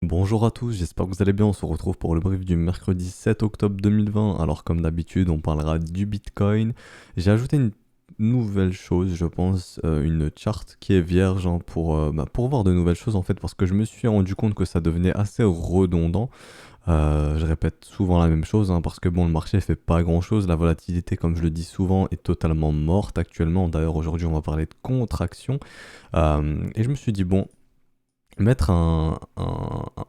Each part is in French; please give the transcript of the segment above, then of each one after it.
Bonjour à tous, j'espère que vous allez bien. On se retrouve pour le brief du mercredi 7 octobre 2020. Alors comme d'habitude, on parlera du Bitcoin. J'ai ajouté une nouvelle chose, je pense, une charte qui est vierge hein, pour voir de nouvelles choses en fait, parce que je me suis rendu compte que ça devenait assez redondant. Je répète souvent la même chose hein, parce que bon, le marché fait pas grand-chose. La volatilité, comme je le dis souvent, est totalement morte actuellement. D'ailleurs, aujourd'hui, on va parler de contraction. Et je me suis dit, bon, mettre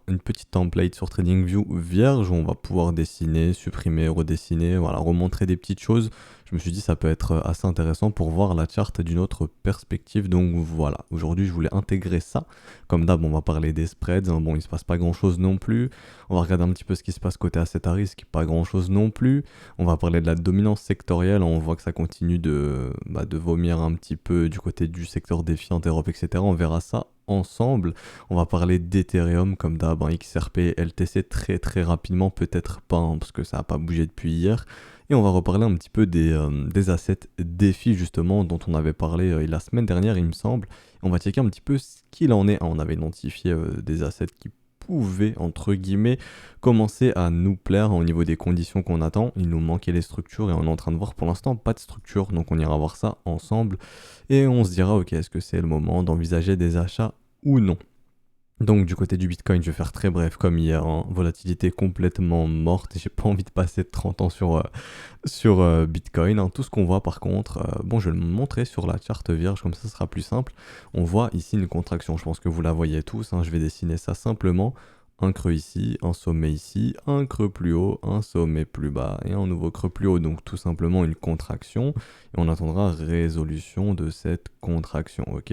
une petite template sur TradingView vierge où on va pouvoir dessiner, supprimer, redessiner, voilà, remontrer des petites choses. Je me suis dit ça peut être assez intéressant pour voir la charte d'une autre perspective. Donc voilà, aujourd'hui je voulais intégrer ça. Comme d'hab, on va parler des spreads. Hein. Bon, il se passe pas grand chose non plus. On va regarder un petit peu ce qui se passe côté asset à risque, pas grand chose non plus. On va parler de la dominance sectorielle. On voit que ça continue de vomir un petit peu du côté du secteur défiant, Europe, etc. On verra ça ensemble. On va parler d'Ethereum comme d'hab, hein, XRP, LTC très très rapidement, peut-être pas hein, parce que ça n'a pas bougé depuis hier. Et on va reparler un petit peu des assets défis justement dont on avait parlé la semaine dernière il me semble. On va checker un petit peu ce qu'il en est. On avait identifié des assets qui pouvaient entre guillemets commencer à nous plaire au niveau des conditions qu'on attend. Il nous manquait les structures et on est en train de voir pour l'instant pas de structure donc on ira voir ça ensemble et on se dira ok est-ce que c'est le moment d'envisager des achats ou non. Donc du côté du Bitcoin, je vais faire très bref comme hier, hein. Volatilité complètement morte, et j'ai pas envie de passer 30 ans sur Bitcoin. Hein. Tout ce qu'on voit par contre, bon je vais le montrer sur la charte vierge, comme ça sera plus simple. On voit ici une contraction, je pense que vous la voyez tous, hein. Je vais dessiner ça simplement. Un creux ici, un sommet ici, un creux plus haut, un sommet plus bas et un nouveau creux plus haut. Donc tout simplement une contraction et on attendra résolution de cette contraction, ok?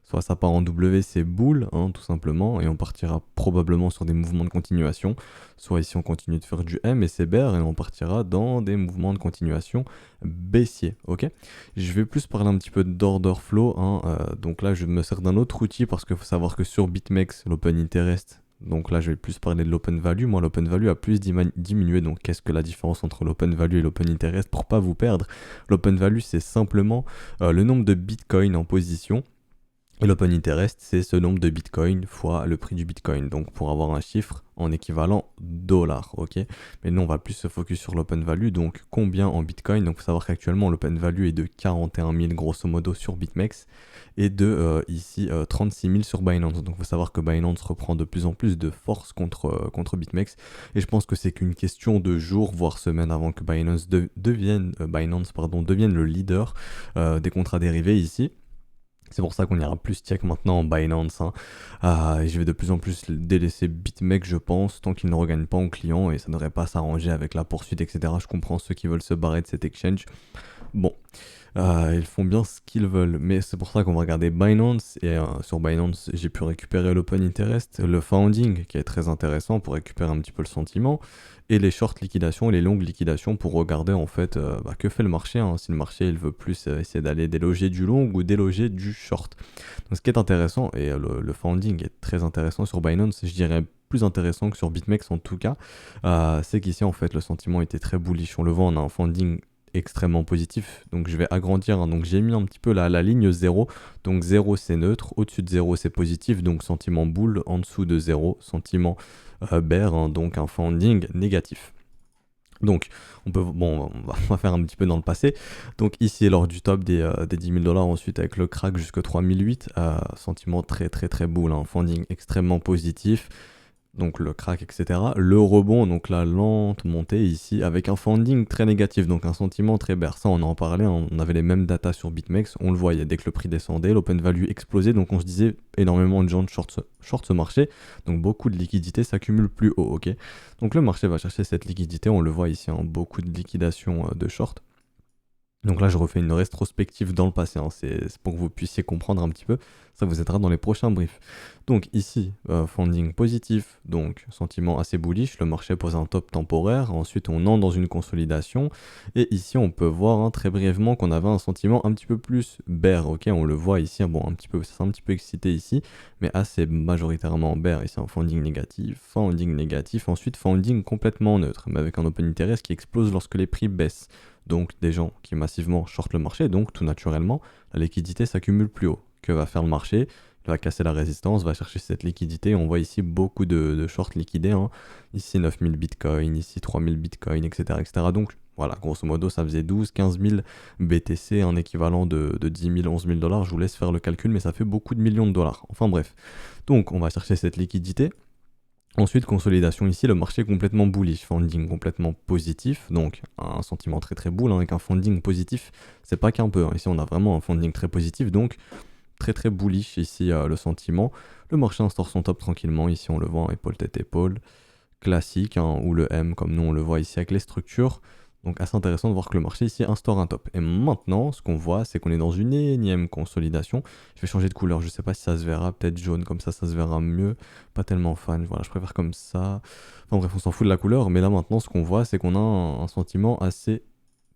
Soit ça part en W, c'est boule, hein, tout simplement, et on partira probablement sur des mouvements de continuation. Soit ici on continue de faire du M et c'est bear et on partira dans des mouvements de continuation baissier, ok? Je vais plus parler un petit peu d'order flow, hein, donc là je me sers d'un autre outil parce qu'il faut savoir que sur BitMEX, l'open interest, donc là je vais plus parler de l'open value, moi l'open value a plus diminué, donc qu'est-ce que la différence entre l'open value et l'open interest pour pas vous perdre? L'open value c'est simplement le nombre de bitcoins en position. Et l'open interest, c'est ce nombre de bitcoin fois le prix du bitcoin. Donc pour avoir un chiffre en équivalent dollar, ok. Mais nous on va plus se focus sur l'open value. Donc combien en bitcoin? Donc il faut savoir qu'actuellement l'open value est de 41 000 grosso modo sur BitMEX et de ici 36 000 sur Binance. Donc il faut savoir que Binance reprend de plus en plus de force contre BitMEX. Et je pense que c'est qu'une question de jours, voire semaines avant que devienne le leader des contrats dérivés ici. C'est pour ça qu'on ira plus check maintenant en Binance. Hein. Et je vais de plus en plus délaisser BitMEX, je pense, tant qu'il ne regagne pas en client et ça ne devrait pas s'arranger avec la poursuite, etc. Je comprends ceux qui veulent se barrer de cet exchange. Bon, ils font bien ce qu'ils veulent, mais c'est pour ça qu'on va regarder Binance. Et sur Binance, j'ai pu récupérer l'Open Interest, le Founding, qui est très intéressant pour récupérer un petit peu le sentiment, et les short liquidations et les longues liquidations pour regarder en fait que fait le marché. Hein, si le marché il veut plus essayer d'aller déloger du long ou déloger du short. Donc ce qui est intéressant, et le Founding est très intéressant sur Binance, je dirais plus intéressant que sur BitMEX en tout cas, c'est qu'ici en fait le sentiment était très bullish. On le voit, on a un Founding extrêmement positif, donc je vais agrandir, hein. Donc j'ai mis un petit peu la ligne 0, donc 0 c'est neutre, au-dessus de 0 c'est positif, donc sentiment boule, en dessous de 0 sentiment bear, hein, donc un founding négatif. Donc, on va faire un petit peu dans le passé. Donc ici, lors du top des 10 000 dollars, ensuite avec le crack jusqu'à 3008, sentiment très très très boule, hein, funding extrêmement positif, donc le crack, etc. Le rebond, donc la lente montée ici, avec un funding très négatif, donc un sentiment très berçant. On en parlait, hein, on avait les mêmes datas sur BitMEX, on le voyait, dès que le prix descendait, l'open value explosait, donc on se disait énormément de gens short ce marché, donc beaucoup de liquidités s'accumulent plus haut, ok. Donc le marché va chercher cette liquidité, on le voit ici, hein, beaucoup de liquidations de short. Donc là, je refais une rétrospective dans le passé, hein. C'est pour que vous puissiez comprendre un petit peu. Ça vous aidera dans les prochains briefs. Donc ici, funding positif, donc sentiment assez bullish. Le marché pose un top temporaire. Ensuite, on entre dans une consolidation. Et ici, on peut voir hein, très brièvement qu'on avait un sentiment un petit peu plus bear. Ok, on le voit ici. Bon, c'est un petit peu excité ici, mais assez majoritairement bear. Ici, un funding négatif, funding négatif. Ensuite, funding complètement neutre, mais avec un open interest qui explose lorsque les prix baissent. Donc des gens qui massivement shortent le marché, donc tout naturellement, la liquidité s'accumule plus haut. Que va faire le marché? va casser la résistance, va chercher cette liquidité. On voit ici beaucoup de shorts liquidés, hein. Ici 9000 bitcoins, ici 3000 bitcoins, etc., etc. Donc voilà, grosso modo, ça faisait 12, 15 000 BTC, un équivalent de 10 000, 11 000 dollars. Je vous laisse faire le calcul, mais ça fait beaucoup de millions de dollars. Enfin bref. Donc on va chercher cette liquidité. Ensuite, consolidation ici, le marché est complètement bullish, funding complètement positif, donc un sentiment très très bull, hein, avec un funding positif, c'est pas qu'un peu, hein. Ici on a vraiment un funding très positif, donc très très bullish ici le sentiment. Le marché instaure son top tranquillement, ici on le voit en épaule tête épaule, classique, hein, ou le M comme nous on le voit ici avec les structures. Donc assez intéressant de voir que le marché ici instaure un top. Et maintenant, ce qu'on voit, c'est qu'on est dans une énième consolidation. Je vais changer de couleur, je sais pas si ça se verra, peut-être jaune, comme ça se verra mieux. Pas tellement fan, voilà, je préfère comme ça. Enfin bref, on s'en fout de la couleur, mais là maintenant, ce qu'on voit, c'est qu'on a un sentiment assez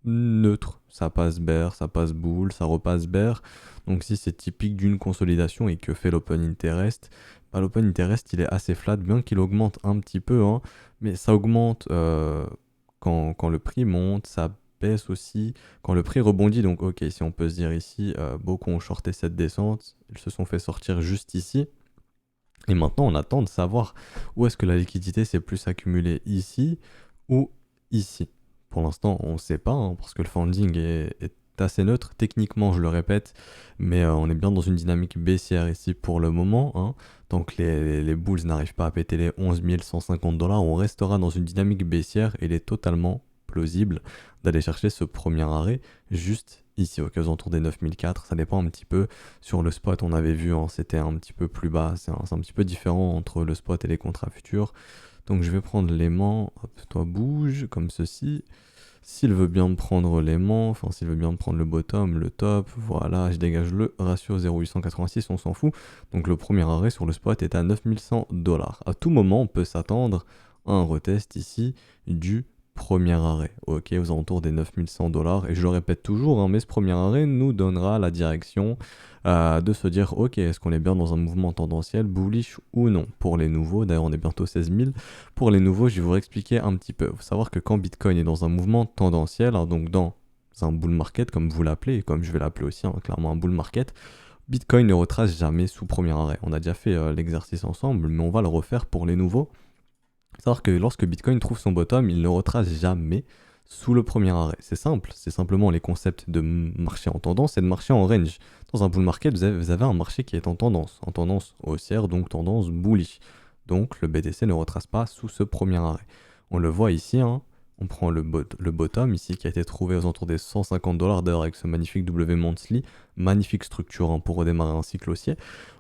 neutre. Ça passe bear, ça passe bull, ça repasse bear. Donc si c'est typique d'une consolidation, et que fait l'open interest, bah, l'open interest il est assez flat, bien qu'il augmente un petit peu, hein, mais ça augmente quand le prix monte, ça baisse aussi quand le prix rebondit. Donc ok, si on peut se dire ici, beaucoup ont shorté cette descente, ils se sont fait sortir juste ici. Et maintenant on attend de savoir où est-ce que la liquidité s'est plus accumulée, ici ou ici. Pour l'instant on ne sait pas, hein, parce que le funding est assez neutre, techniquement je le répète, mais on est bien dans une dynamique baissière ici pour le moment, hein. Tant que les bulls n'arrivent pas à péter les 11 150 dollars, on restera dans une dynamique baissière et il est totalement plausible d'aller chercher ce premier arrêt juste ici, aux alentours des 9004. Ça dépend un petit peu. Sur le spot, on avait vu, hein, c'était un petit peu plus bas. C'est un petit peu différent entre le spot et les contrats futurs. Donc je vais prendre l'aimant. Hop, toi bouge, comme ceci. S'il veut bien me prendre l'aimant, enfin s'il veut bien me prendre le bottom, le top, voilà, je dégage le ratio 0,886, on s'en fout. Donc le premier arrêt sur le spot est à 9100 dollars. À tout moment, on peut s'attendre à un retest ici du premier arrêt, ok, aux alentours des 9100 dollars. Et je le répète toujours, hein, mais ce premier arrêt nous donnera la direction de se dire, ok, est-ce qu'on est bien dans un mouvement tendanciel, bullish ou non. Pour les nouveaux, d'ailleurs on est bientôt 16 000. Pour les nouveaux, je vais vous réexpliquer un petit peu. Il faut savoir que quand Bitcoin est dans un mouvement tendanciel, hein, donc dans un bull market, comme vous l'appelez, et comme je vais l'appeler aussi, hein, clairement un bull market, Bitcoin ne retrace jamais sous premier arrêt. On a déjà fait l'exercice ensemble, mais on va le refaire pour les nouveaux. Il faut savoir que lorsque Bitcoin trouve son bottom, il ne retrace jamais sous le premier arrêt. C'est simple, c'est simplement les concepts de marché en tendance et de marché en range. Dans un bull market, vous avez un marché qui est en tendance haussière, donc tendance bullish. Donc le BTC ne retrace pas sous ce premier arrêt. On le voit ici, hein, on prend le bottom ici qui a été trouvé aux alentours des 150 dollars d'ailleurs avec ce magnifique W monthly, magnifique structure, hein, pour redémarrer un cycle haussier.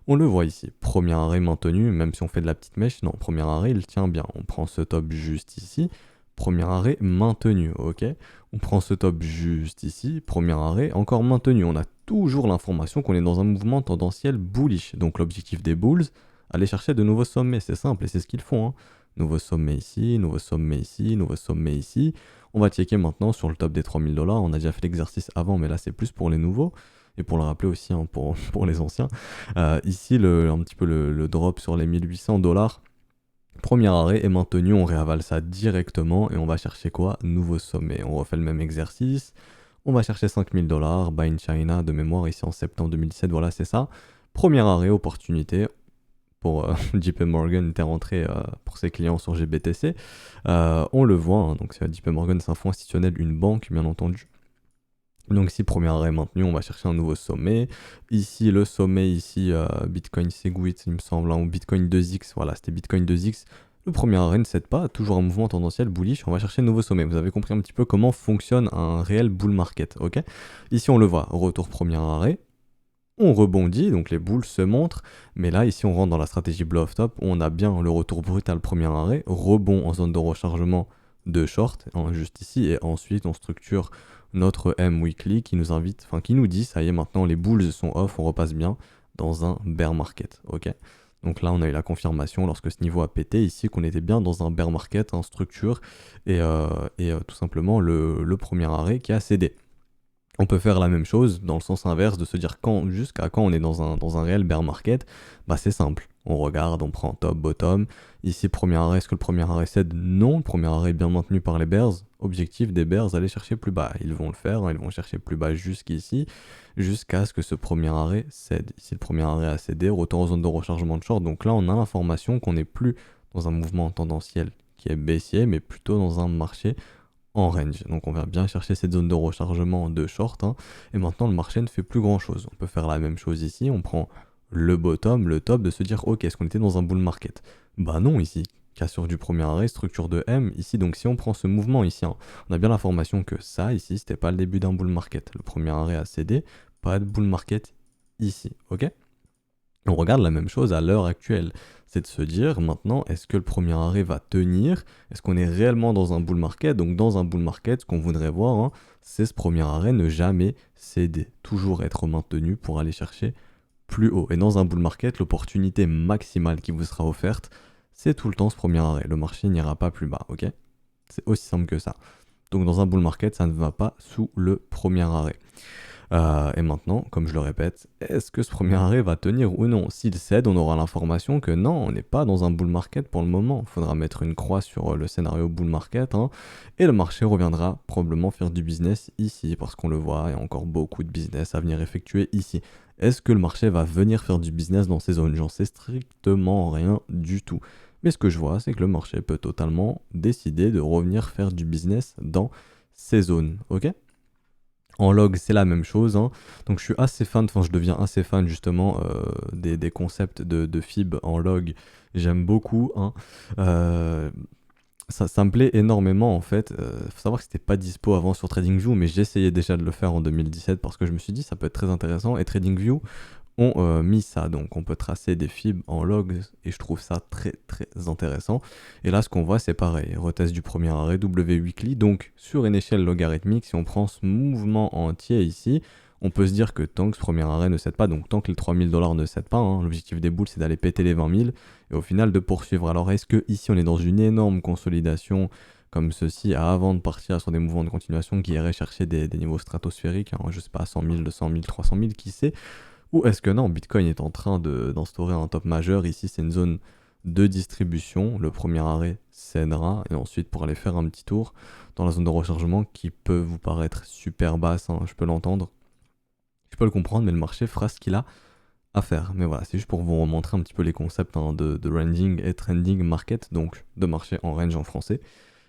On le voit ici, premier arrêt maintenu, même si on fait de la petite mèche, non, premier arrêt il tient bien. On prend ce top juste ici, premier arrêt maintenu, ok. On prend ce top juste ici, premier arrêt encore maintenu. On a toujours l'information qu'on est dans un mouvement tendanciel bullish. Donc l'objectif des bulls, aller chercher de nouveaux sommets, c'est simple et c'est ce qu'ils font, hein. Nouveau sommet ici, nouveau sommet ici, nouveau sommet ici. On va checker maintenant sur le top des 3000 dollars. On a déjà fait l'exercice avant, mais là c'est plus pour les nouveaux. Et pour le rappeler aussi, hein, pour les anciens. Ici, un petit peu le drop sur les 1800 dollars. Premier arrêt est maintenu, on réavale ça directement et on va chercher quoi? Nouveau sommet. On refait le même exercice. On va chercher 5000 dollars. Buy in China de mémoire ici en septembre 2017. Voilà, c'est ça. Premier arrêt, opportunité. Pour JP Morgan était rentré pour ses clients sur GBTC. On le voit, hein, donc JP Morgan c'est un fonds institutionnel, une banque bien entendu. Donc ici, premier arrêt maintenu, on va chercher un nouveau sommet. Ici, le sommet, ici, Bitcoin Segwit, il me semble, hein, ou Bitcoin 2X, voilà, c'était Bitcoin 2X. Le premier arrêt ne cède pas, toujours un mouvement tendanciel bullish, on va chercher un nouveau sommet. Vous avez compris un petit peu comment fonctionne un réel bull market, ok? Ici, on le voit, retour premier arrêt. On rebondit, donc les boules se montrent, mais là ici on rentre dans la stratégie blow off top où on a bien le retour brutal premier arrêt, rebond en zone de rechargement de short, hein, juste ici, et ensuite on structure notre M weekly qui nous invite, enfin qui nous dit ça y est maintenant les bulls sont off, on repasse bien dans un bear market, ok. Donc là on a eu la confirmation lorsque ce niveau a pété ici qu'on était bien dans un bear market, en structure, et tout simplement le premier arrêt qui a cédé. On peut faire la même chose dans le sens inverse de se dire jusqu'à quand on est dans un réel bear market, bah c'est simple. On regarde, on prend top, bottom. Ici, premier arrêt, est-ce que le premier arrêt cède? Non, le premier arrêt est bien maintenu par les bears. Objectif des bears, aller chercher plus bas. Ils vont le faire, hein, ils vont chercher plus bas jusqu'ici, jusqu'à ce que ce premier arrêt cède. Ici, le premier arrêt a cédé, retour en zone de rechargement de short. Donc là, on a l'information qu'on n'est plus dans un mouvement tendanciel qui est baissier, mais plutôt dans un marché en range. Donc on va bien chercher cette zone de rechargement de short, hein. Et maintenant, le marché ne fait plus grand-chose. On peut faire la même chose ici, on prend le bottom, le top, de se dire, ok, est-ce qu'on était dans un bull market? Bah non, ici, cassure du premier arrêt, structure de M, ici, donc si on prend ce mouvement ici, hein, on a bien l'information que ça, ici, c'était pas le début d'un bull market. Le premier arrêt a cédé, pas de bull market ici, ok? On regarde la même chose à l'heure actuelle, c'est de se dire maintenant, est-ce que le premier arrêt va tenir? Est-ce qu'on est réellement dans un bull market? Donc dans un bull market, ce qu'on voudrait voir, hein, c'est ce premier arrêt ne jamais céder, toujours être maintenu pour aller chercher plus haut. Et dans un bull market, l'opportunité maximale qui vous sera offerte, c'est tout le temps ce premier arrêt. Le marché n'ira pas plus bas, ok? C'est aussi simple que ça. Donc dans un bull market, ça ne va pas sous le premier arrêt. Et maintenant, comme je le répète, est-ce que ce premier arrêt va tenir ou non? S'il cède, on aura l'information que non, on n'est pas dans un bull market pour le moment. Il faudra mettre une croix sur le scénario bull market, hein, et le marché reviendra probablement faire du business ici, parce qu'on le voit, il y a encore beaucoup de business à venir effectuer ici. Est-ce que le marché va venir faire du business dans ces zones? J'en sais strictement rien du tout. Mais ce que je vois, c'est que le marché peut totalement décider de revenir faire du business dans ces zones, ok? En log, c'est la même chose, hein. Donc je suis assez fan, enfin je deviens assez fan justement des concepts de FIB en log. J'aime beaucoup, hein. Euh, ça me plaît énormément en fait. Faut savoir que c'était pas dispo avant sur TradingView, mais j'essayais déjà de le faire en 2017 parce que je me suis dit ça peut être très intéressant. Et TradingView ont mis ça, donc on peut tracer des fibres en logs et je trouve ça très très intéressant. Et là ce qu'on voit c'est pareil, retest du premier arrêt W weekly, donc sur une échelle logarithmique, si on prend ce mouvement entier ici, on peut se dire que tant que ce premier arrêt ne cède pas, donc tant que les 3000 $ ne cèdent pas, hein, l'objectif des boules c'est d'aller péter les 20 000 et au final de poursuivre. Alors est-ce que ici on est dans une énorme consolidation comme ceci avant de partir sur des mouvements de continuation qui iraient chercher des niveaux stratosphériques, hein, je sais pas, 100 000, 200 000, 300 000, qui sait? Ou est-ce que non, Bitcoin est en train d'instaurer un top majeur? Ici, c'est une zone de distribution. Le premier arrêt cédera et ensuite pour aller faire un petit tour dans la zone de rechargement qui peut vous paraître super basse, hein, je peux l'entendre, je peux le comprendre, mais le marché fera ce qu'il a à faire. Mais voilà, c'est juste pour vous remontrer un petit peu les concepts, hein, de ranging et trending market, donc de marché en range en français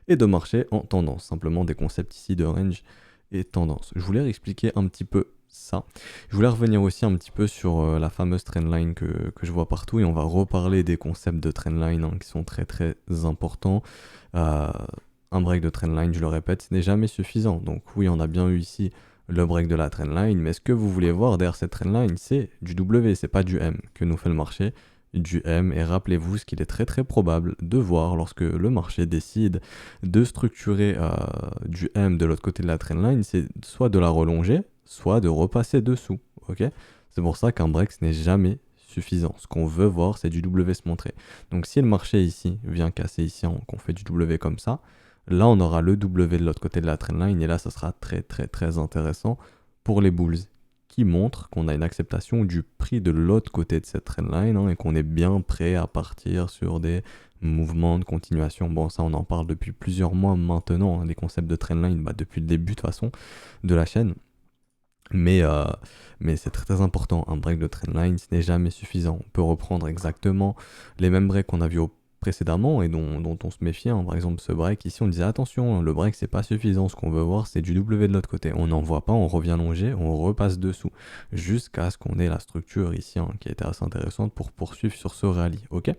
et de marché en tendance. Simplement des concepts ici de range et tendance. Je voulais expliquer un petit peu ça. Je voulais revenir aussi un petit peu sur la fameuse trendline que je vois partout et on va reparler des concepts de trendline, hein, qui sont très très importants. Euh, un break de trendline, je le répète, ce n'est jamais suffisant. Donc oui, on a bien eu ici le break de la trendline, mais ce que vous voulez voir derrière cette trendline, c'est du W, c'est pas du M que nous fait le marché, du M. Et rappelez-vous ce qu'il est très très probable de voir lorsque le marché décide de structurer du M de l'autre côté de la trendline, c'est soit de la relonger, soit de repasser dessous, ok? C'est pour ça qu'un break, ce n'est jamais suffisant. Ce qu'on veut voir, c'est du W se montrer. Donc si le marché ici vient casser ici, qu'on fait du W comme ça, là on aura le W de l'autre côté de la trendline, et là ça sera très très très intéressant pour les bulls, qui montre qu'on a une acceptation du prix de l'autre côté de cette trendline, hein, et qu'on est bien prêt à partir sur des mouvements de continuation. Bon, ça on en parle depuis plusieurs mois maintenant, hein, des concepts de trendline, bah, depuis le début de toute façon de la chaîne. Mais c'est très très important, un break de trendline, ce n'est jamais suffisant. On peut reprendre exactement les mêmes breaks qu'on a vus précédemment et dont on se méfiait, hein. Par exemple, ce break ici, on disait attention, le break c'est pas suffisant, ce qu'on veut voir c'est du W de l'autre côté. On n'en voit pas, on revient longer, on repasse dessous, jusqu'à ce qu'on ait la structure ici, hein, qui était assez intéressante pour poursuivre sur ce rallye, ok?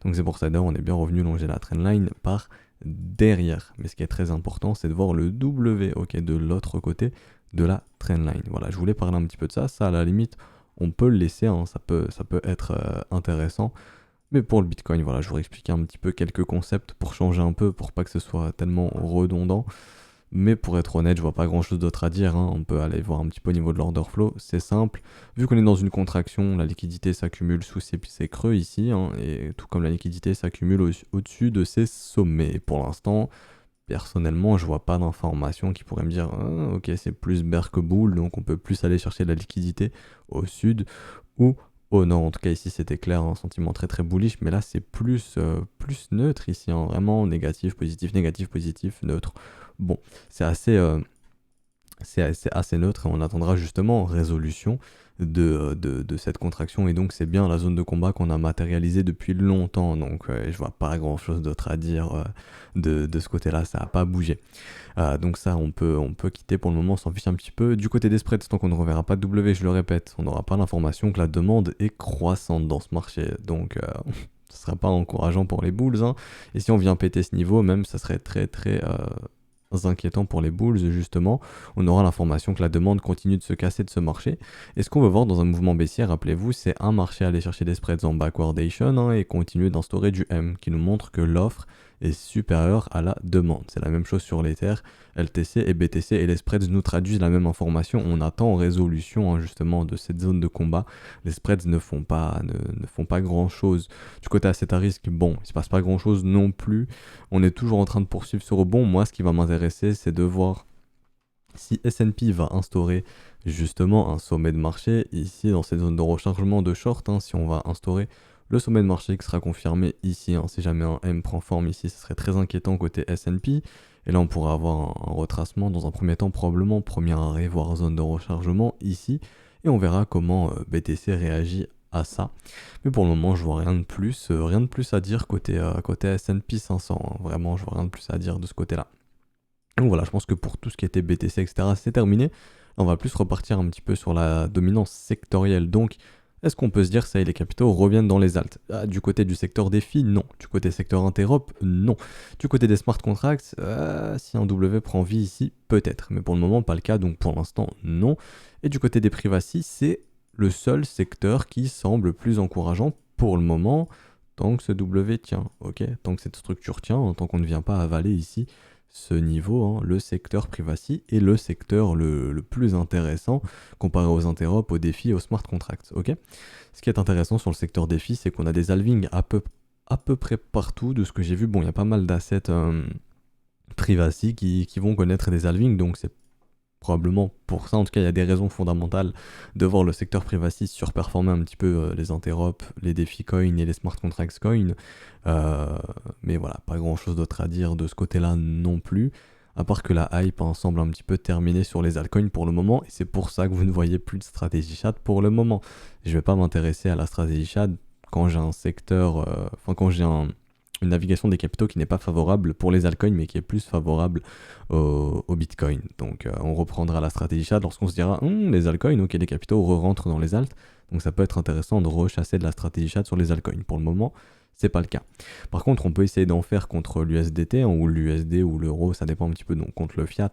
Donc c'est pour ça d'ailleurs on est bien revenu longer la trendline par derrière. Mais ce qui est très important, c'est de voir le W, ok, de l'autre côté de la trendline. Voilà, je voulais parler un petit peu de ça. Ça, à la limite, on peut le laisser, hein, ça peut être intéressant. Mais pour le Bitcoin, voilà, je voudrais expliquer un petit peu quelques concepts pour changer un peu, pour pas que ce soit tellement redondant. Mais pour être honnête, je vois pas grand chose d'autre à dire, hein. On peut aller voir un petit peu au niveau de l'order flow, c'est simple. Vu qu'on est dans une contraction, la liquidité s'accumule sous ces creux ici, hein, et tout comme la liquidité s'accumule au-dessus de ces sommets. Et pour l'instant, personnellement, je vois pas d'informations qui pourraient me dire ah, ok, c'est plus bear que bull, donc on peut plus aller chercher de la liquidité au sud ou Oh non, en tout cas ici c'était clair, un sentiment très très bullish, mais là c'est plus neutre ici, hein, vraiment négatif, positif, neutre. Bon, c'est assez, c'est assez neutre et on attendra justement résolution de cette contraction. Et donc c'est bien la zone de combat qu'on a matérialisée depuis longtemps. Donc je vois pas grand chose d'autre à dire de ce côté-là, ça a pas bougé. Donc ça on peut quitter pour le moment, on s'en fiche un petit peu. Du côté des spreads, tant qu'on ne reverra pas de W, je le répète, on n'aura pas l'information que la demande est croissante dans ce marché. Donc ce sera pas encourageant pour les bulls, hein. Et si on vient péter ce niveau, même ça serait très très inquiétant pour les bulls justement. On aura l'information que la demande continue de se casser de ce marché. Et ce qu'on veut voir dans un mouvement baissier, rappelez-vous, c'est un marché aller chercher des spreads en backwardation, hein, et continuer d'instaurer du M qui nous montre que l'offre est supérieure à la demande. C'est la même chose sur l'Ether, LTC et BTC, et les spreads nous traduisent la même information. On attend résolution, hein, justement de cette zone de combat. Les spreads ne font pas grand chose. Du côté asset à risque, bon, il se passe pas grand chose non plus. On est toujours en train de poursuivre ce rebond. Moi, ce qui va m'intéresser, c'est de voir si S&P va instaurer justement un sommet de marché ici dans cette zone de rechargement de short, hein. Si on va instaurer le sommet de marché qui sera confirmé ici, hein, si jamais un M prend forme ici, ce serait très inquiétant côté S&P. Et là, on pourrait avoir un retracement dans un premier temps, probablement premier arrêt, voire zone de rechargement ici. Et on verra comment BTC réagit à ça. Mais pour le moment, je vois rien de plus à dire côté S&P 500, hein. Vraiment, je vois rien de plus à dire de ce côté-là. Donc voilà, je pense que pour tout ce qui était BTC, etc., c'est terminé. On va plus repartir un petit peu sur la dominance sectorielle. Donc, est-ce qu'on peut se dire ça y est, les capitaux reviennent dans les alts? Du côté du secteur défi, non. Du côté secteur interop, non. Du côté des smart contracts, si un W prend vie ici, peut-être. Mais pour le moment, pas le cas, donc pour l'instant, non. Et du côté des privacy, c'est le seul secteur qui semble plus encourageant pour le moment, tant que ce W tient, ok? Tant que cette structure tient, tant qu'on ne vient pas avaler ici ce niveau, hein, le secteur privacy est le secteur le plus intéressant comparé aux interop, aux défis et aux smart contracts. Ok. Ce qui est intéressant sur le secteur défi, c'est qu'on a des halvings à peu près partout de ce que j'ai vu. Bon, il y a pas mal d'assets privacy qui vont connaître des halvings, donc c'est probablement pour ça. En tout cas, il y a des raisons fondamentales de voir le secteur privacy surperformer un petit peu les interop, les défis coin et les smart contracts coin. Mais voilà, pas grand chose d'autre à dire de ce côté-là non plus. À part que la hype, hein, semble un petit peu terminée sur les altcoins pour le moment. Et c'est pour ça que vous ne voyez plus de stratégie chat pour le moment. Je vais pas m'intéresser à la stratégie chat quand j'ai un secteur, quand j'ai une navigation des capitaux qui n'est pas favorable pour les altcoins mais qui est plus favorable au Bitcoin. Donc on reprendra la stratégie chat lorsqu'on se dira les altcoins, ok, les capitaux re-rentrent dans les alts. Donc ça peut être intéressant de rechasser de la stratégie chat sur les altcoins. Pour le moment, c'est pas le cas. Par contre, on peut essayer d'en faire contre l'USDT, hein, ou l'USD ou l'euro, ça dépend un petit peu, donc contre le fiat.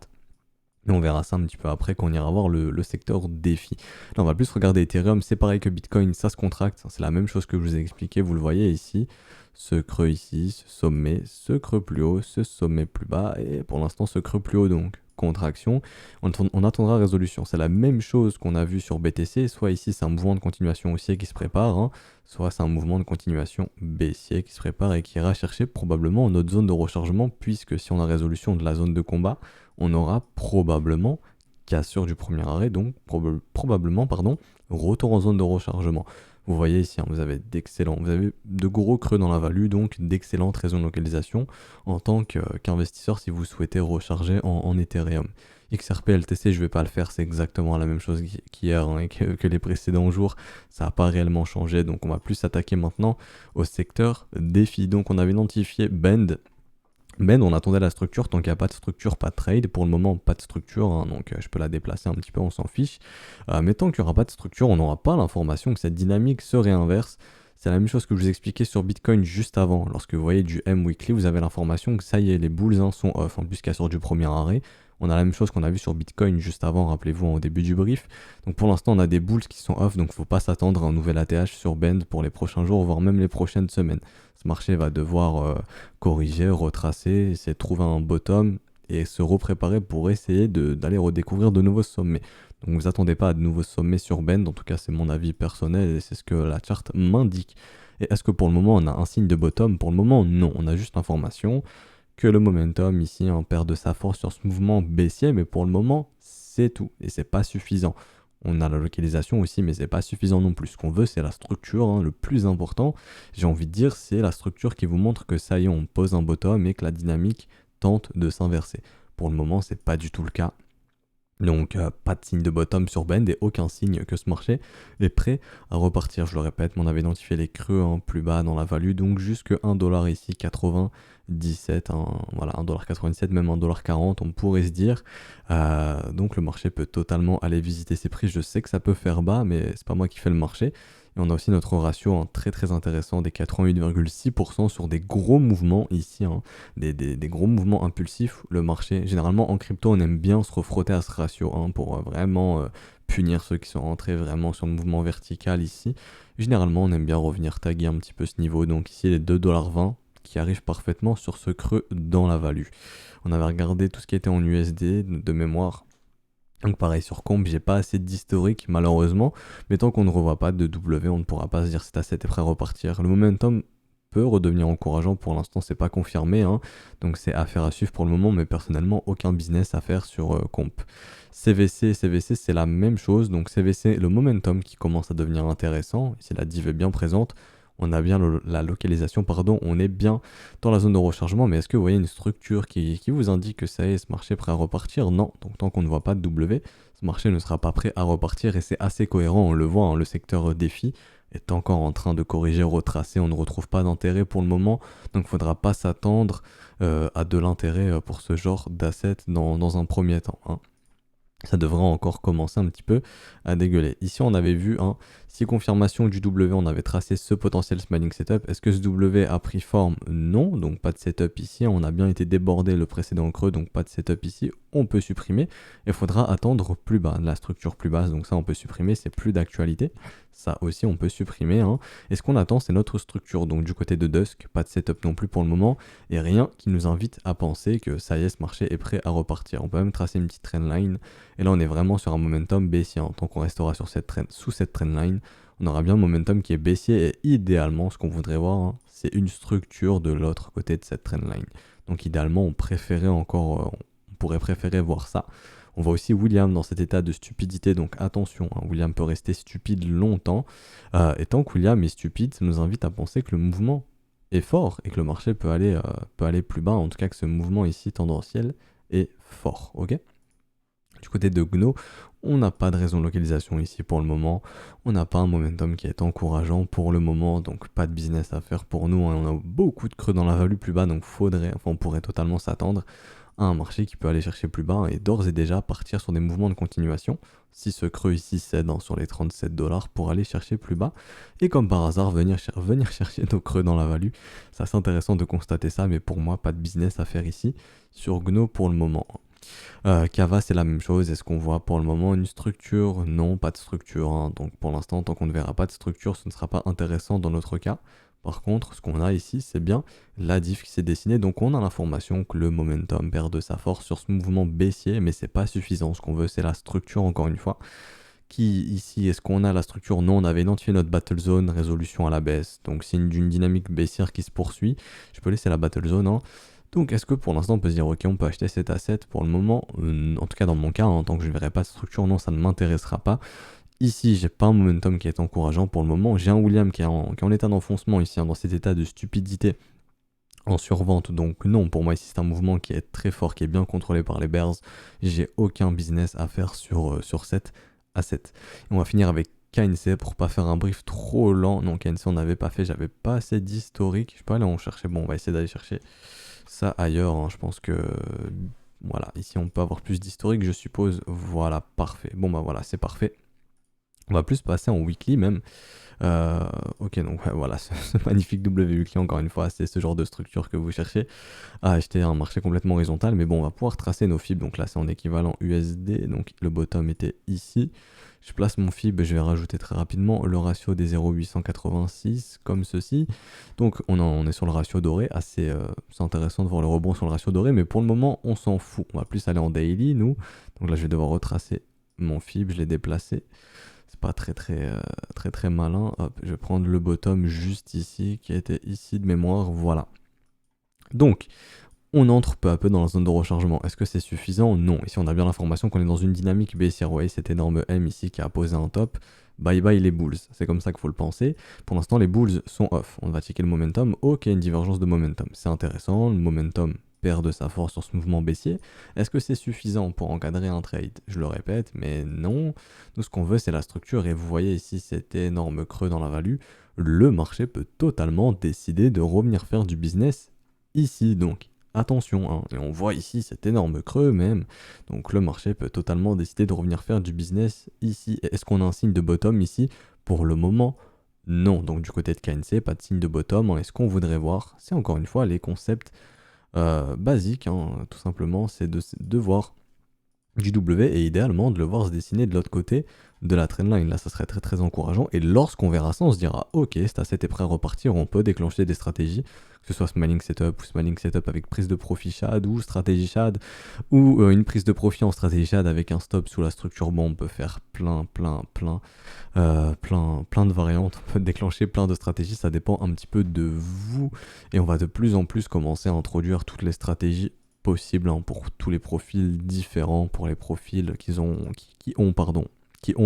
Et on verra ça un petit peu après quand on ira voir le secteur défi. Là, on va plus regarder Ethereum, c'est pareil que Bitcoin, ça se contracte, c'est la même chose que je vous ai expliqué, vous le voyez ici. Ce creux ici, ce sommet, ce creux plus haut, ce sommet plus bas, et pour l'instant ce creux plus haut, donc contraction. On attendra résolution. C'est la même chose qu'on a vu sur BTC, soit ici c'est un mouvement de continuation haussier qui se prépare, hein, soit c'est un mouvement de continuation baissier qui se prépare et qui ira chercher probablement notre zone de rechargement, puisque si on a résolution de la zone de combat, on aura probablement cassure du premier arrêt, donc probablement, retour en zone de rechargement. Vous voyez ici, hein, vous avez de gros creux dans la value, donc d'excellentes raisons de localisation en tant qu'investisseur si vous souhaitez recharger en Ethereum. XRP, LTC, je vais pas le faire, c'est exactement la même chose qu'hier, hein, et que les précédents jours, ça n'a pas réellement changé, donc on va plus s'attaquer maintenant au secteur défi. Donc on avait identifié Bend, on attendait la structure, tant qu'il n'y a pas de structure, pas de trade. Pour le moment, pas de structure, hein, donc je peux la déplacer un petit peu, on s'en fiche. Mais tant qu'il n'y aura pas de structure, on n'aura pas l'information que cette dynamique se réinverse. C'est la même chose que je vous expliquais sur Bitcoin juste avant. Lorsque vous voyez du M-Weekly, vous avez l'information que ça y est, les bulls, hein, sont off, en plus qu'à sort du premier arrêt. On a la même chose qu'on a vu sur Bitcoin juste avant, rappelez-vous, au début du brief. Donc pour l'instant, on a des bulls qui sont off, donc il ne faut pas s'attendre à un nouvel ATH sur Bend pour les prochains jours, voire même les prochaines semaines. Ce marché va devoir corriger, retracer, essayer de trouver un bottom et se repréparer pour essayer d'aller redécouvrir de nouveaux sommets. Donc vous attendez pas à de nouveaux sommets sur Bend, en tout cas c'est mon avis personnel et c'est ce que la charte m'indique. Et est-ce que pour le moment on a un signe de bottom? Pour le moment non, on a juste l'information que le momentum ici perd de sa force sur ce mouvement baissier, mais pour le moment c'est tout et c'est pas suffisant. On a la localisation aussi, mais c'est pas suffisant non plus. Ce qu'on veut, c'est la structure, hein. Le plus important, j'ai envie de dire, c'est la structure qui vous montre que ça y est, on pose un bottom et que la dynamique tente de s'inverser. Pour le moment, c'est pas du tout le cas. Donc pas de signe de bottom sur Bend et aucun signe que ce marché est prêt à repartir. Je le répète, mais on avait identifié les creux, hein, plus bas dans la value, donc jusque 1$ ici, 97, hein, voilà, 1,97$, même 1,40$, on pourrait se dire. Donc le marché peut totalement aller visiter ses prix. Je sais que ça peut faire bas, mais c'est pas moi qui fais le marché. Et on a aussi notre ratio, hein, très très intéressant des 88,6% sur des gros mouvements ici, hein, des gros mouvements impulsifs. Le marché, généralement en crypto, on aime bien se refrotter à ce ratio, hein, pour vraiment punir ceux qui sont rentrés vraiment sur le mouvement vertical ici. Généralement, on aime bien revenir taguer un petit peu ce niveau. Donc ici, les 2,20$ qui arrivent parfaitement sur ce creux dans la value. On avait regardé tout ce qui était en USD de mémoire. Donc pareil sur Comp, j'ai pas assez d'historique malheureusement, mais tant qu'on ne revoit pas de W, on ne pourra pas se dire cet asset est prêt à repartir. Le momentum peut redevenir encourageant, pour l'instant c'est pas confirmé, hein, donc c'est affaire à suivre pour le moment, mais personnellement aucun business à faire sur Comp. CVC c'est la même chose, donc CVC, le momentum qui commence à devenir intéressant, ici la div est bien présente, on a bien la localisation, pardon, on est bien dans la zone de rechargement, mais est-ce que vous voyez une structure qui vous indique que ça y est, ce marché est prêt à repartir? Non, donc tant qu'on ne voit pas de W, ce marché ne sera pas prêt à repartir et c'est assez cohérent, on le voit, hein, le secteur défi est encore en train de corriger, retracer, on ne retrouve pas d'intérêt pour le moment, donc il ne faudra pas s'attendre à de l'intérêt pour ce genre d'asset dans un premier temps, hein. Ça devrait encore commencer un petit peu à dégueuler. Ici, on avait vu, hein, si confirmation du W, on avait tracé ce potentiel smiling setup. Est-ce que ce W a pris forme? Non, donc pas de setup ici. On a bien été débordé le précédent creux, donc pas de setup ici. On peut supprimer. Il faudra attendre plus bas, la structure plus basse. Donc ça, on peut supprimer, c'est plus d'actualité. Ça aussi, on peut supprimer, hein. Et ce qu'on attend, c'est notre structure. Donc du côté de Dusk, pas de setup non plus pour le moment. Et rien qui nous invite à penser que ça y est, ce marché est prêt à repartir. On peut même tracer une petite trendline. Et là, on est vraiment sur un momentum baissier. Tant qu'on restera sur sous cette trendline, on aura bien un momentum qui est baissier. Et idéalement, ce qu'on voudrait voir, hein, c'est une structure de l'autre côté de cette trendline. Donc idéalement, on pourrait préférer voir ça. On voit aussi William dans cet état de stupidité, donc attention, hein, William peut rester stupide longtemps. Et tant que William est stupide, ça nous invite à penser que le mouvement est fort et que le marché peut aller plus bas. En tout cas, que ce mouvement ici tendanciel est fort. Ok ? Du côté de Gno, on n'a pas de raison de localisation ici pour le moment. On n'a pas un momentum qui est encourageant pour le moment, donc pas de business à faire pour nous, hein. On a beaucoup de creux dans la value plus bas, donc on pourrait totalement s'attendre à un marché qui peut aller chercher plus bas et d'ores et déjà partir sur des mouvements de continuation. Si ce creux ici cède, hein, sur les 37$ pour aller chercher plus bas. Et comme par hasard, venir chercher nos creux dans la value. Ça, c'est intéressant de constater ça, mais pour moi, pas de business à faire ici sur Gno pour le moment. Kava, c'est la même chose. Est-ce qu'on voit pour le moment une structure? Non, pas de structure, hein. Donc pour l'instant, tant qu'on ne verra pas de structure, ce ne sera pas intéressant dans notre cas. Par contre, ce qu'on a ici, c'est bien la diff qui s'est dessinée. Donc on a l'information que le momentum perd de sa force sur ce mouvement baissier, mais c'est pas suffisant. Ce qu'on veut, c'est la structure, encore une fois. Qui ici, est-ce qu'on a la structure? Non, on avait identifié notre battle zone, résolution à la baisse. Donc c'est d'une dynamique baissière qui se poursuit. Je peux laisser la battle zone, hein. Donc est-ce que pour l'instant on peut se dire ok, on peut acheter cet asset? Pour le moment, en tout cas dans mon cas, en tant que je ne verrai pas de structure, non, ça ne m'intéressera pas. Ici, j'ai pas un momentum qui est encourageant pour le moment. J'ai un William qui est en état d'enfoncement ici, hein, dans cet état de stupidité en survente. Donc non, pour moi ici c'est un mouvement qui est très fort, qui est bien contrôlé par les bears. J'ai aucun business à faire sur cet asset. Et on va finir avec KNC pour pas faire un brief trop lent. Non, KNC on n'avait pas fait, j'avais pas assez d'historique. Je peux aller en chercher. Bon, on va essayer d'aller chercher ça ailleurs, hein. Je pense que voilà, ici on peut avoir plus d'historique, je suppose. Voilà, parfait. Bon bah voilà, c'est parfait. On va plus passer en weekly même. Ok, donc ouais, voilà, ce magnifique W weekly, encore une fois, c'est ce genre de structure que vous cherchez à acheter un marché complètement horizontal. Mais bon, on va pouvoir tracer nos fibres. Donc là, c'est en équivalent USD. Donc le bottom était ici. Je place mon fib, je vais rajouter très rapidement le ratio des 0,886 comme ceci. Donc on est sur le ratio doré, c'est intéressant de voir le rebond sur le ratio doré, mais pour le moment on s'en fout. On va plus aller en daily nous. Donc là je vais devoir retracer mon fib, je l'ai déplacé. C'est pas très malin. Hop, je vais prendre le bottom juste ici, qui était ici de mémoire, voilà. Donc On entre peu à peu dans la zone de rechargement. Est-ce que c'est suffisant? Non. Ici, on a bien l'information qu'on est dans une dynamique baissière. Vous voyez cet énorme M ici qui a posé un top. Bye bye les bulls. C'est comme ça qu'il faut le penser. Pour l'instant, les bulls sont off. On va checker le momentum. Ok, une divergence de momentum. C'est intéressant. Le momentum perd de sa force sur ce mouvement baissier. Est-ce que c'est suffisant pour encadrer un trade? Je le répète, mais non. Nous, ce qu'on veut, c'est la structure. Et vous voyez ici cet énorme creux dans la value. Le marché peut totalement décider de revenir faire du business ici. Donc, attention, hein. Et on voit ici cet énorme creux même. Donc, le marché peut totalement décider de revenir faire du business ici. Est-ce qu'on a un signe de bottom ici? Pour le moment, non. Donc, du côté de KNC, pas de signe de bottom. Et ce qu'on voudrait voir, c'est encore une fois les concepts basiques, hein, tout simplement, c'est de voir du W et idéalement de le voir se dessiner de l'autre côté de la trendline. Là, ça serait très très encourageant. Et lorsqu'on verra ça, on se dira ok, c'est assez prêt à repartir, on peut déclencher des stratégies, que ce soit smiling setup ou smiling setup avec prise de profit shad ou stratégie shad ou une prise de profit en stratégie shad avec un stop sous la structure. Bon, on peut faire plein de variantes, on peut déclencher plein de stratégies, ça dépend un petit peu de vous et on va de plus en plus commencer à introduire toutes les stratégies possibles, hein, pour tous les profils différents, pour les profils qui ont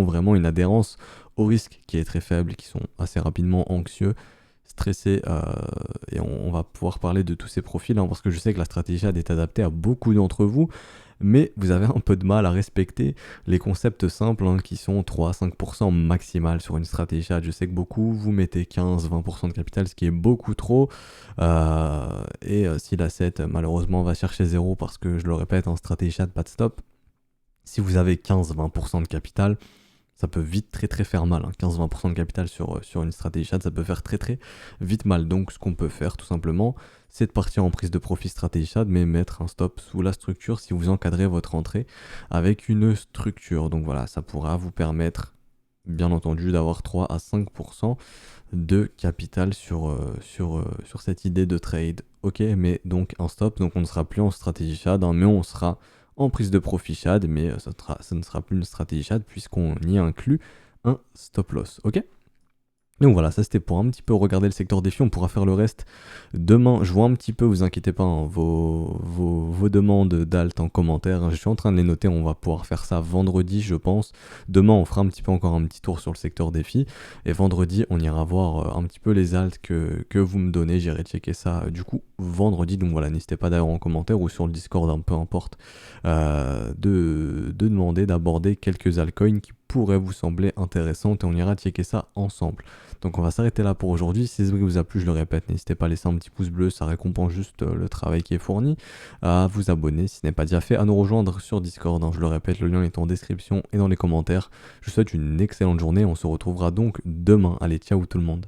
vraiment une adhérence au risque qui est très faible, qui sont assez rapidement anxieux, stressés, et on va pouvoir parler de tous ces profils, hein, parce que je sais que la stratégie shad est adaptée à beaucoup d'entre vous, mais vous avez un peu de mal à respecter les concepts simples, hein, qui sont 3-5% maximal sur une stratégie shad. Je sais que beaucoup vous mettez 15-20% de capital, ce qui est beaucoup trop. Si l'asset malheureusement va chercher 0 parce que je le répète, en stratégie shad, pas de stop. Si vous avez 15-20% de capital, ça peut vite très très faire mal, hein. 15-20% de capital sur une stratégie shad, ça peut faire très très vite mal. Donc ce qu'on peut faire tout simplement, c'est de partir en prise de profit stratégie shad, mais mettre un stop sous la structure si vous encadrez votre entrée avec une structure. Donc voilà, ça pourra vous permettre, bien entendu, d'avoir 3-5% de capital sur cette idée de trade. Ok, mais donc un stop, donc on ne sera plus en stratégie shad, hein, mais on sera en prise de profit shad, mais ça ne sera plus une stratégie shad puisqu'on y inclut un stop loss. Ok? Donc voilà, ça c'était pour un petit peu regarder le secteur défi, on pourra faire le reste demain. Je vois un petit peu, vous inquiétez pas, hein, vos demandes d'alt en commentaire, hein. Je suis en train de les noter, on va pouvoir faire ça vendredi je pense. Demain on fera un petit peu encore un petit tour sur le secteur défi. Et vendredi on ira voir un petit peu les alts que vous me donnez, j'irai checker ça du coup vendredi. Donc voilà, n'hésitez pas d'ailleurs en commentaire ou sur le Discord, hein, peu importe, de demander d'aborder quelques altcoins qui pourraient vous sembler intéressantes et on ira checker ça ensemble. Donc on va s'arrêter là pour aujourd'hui. Si ce vidéo vous a plu, je le répète, n'hésitez pas à laisser un petit pouce bleu, ça récompense juste le travail qui est fourni, à vous abonner si ce n'est pas déjà fait, à nous rejoindre sur Discord, hein. Je le répète, le lien est en description et dans les commentaires. Je vous souhaite une excellente journée, on se retrouvera donc demain. Allez, ciao tout le monde.